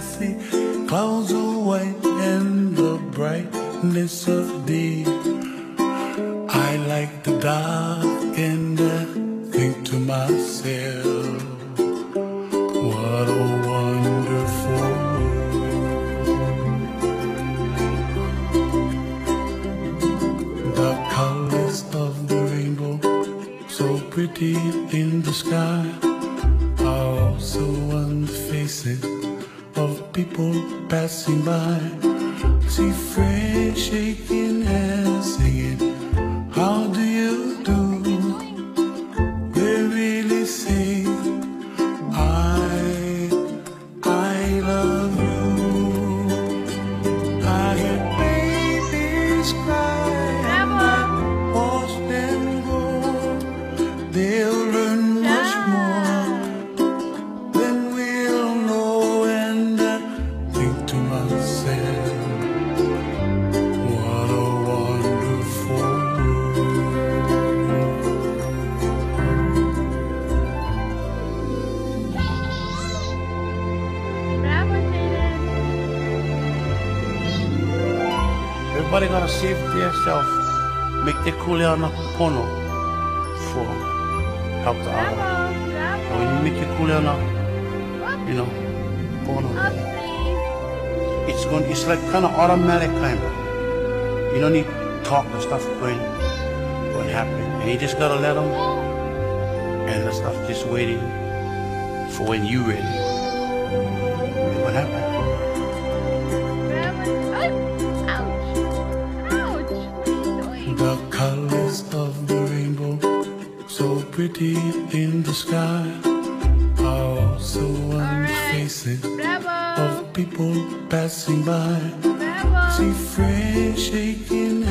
see clouds of white and the brightness of day. I like the dark and I think to myself, what a wonderful world. The colors of the rainbow, so pretty in the sky, are also on the faces of people passing by. See friends shaking hands, singing, how do you do? They really say, I love you. I hear babies cry, and I watch them grow. They'll learn much more than we'll know. And I think to myself, what a wonderful world. Bravo, Jaden. Everybody gotta save themselves. Make the kuleana pono for help the other. Bravo, And bravo. when you make your kuleana, you know, pono, Up, please. it's like kind of automatic kind of. You don't need talk and stuff going happen. And you just gotta let them, and the stuff just waiting for when you ready. And what happened? Bravo. Oh, ouch. Ouch. What are you doing? The colors of the rainbow, so pretty in the sky, are also on the faces Bravo. of people passing by. Bravo. See friends shaking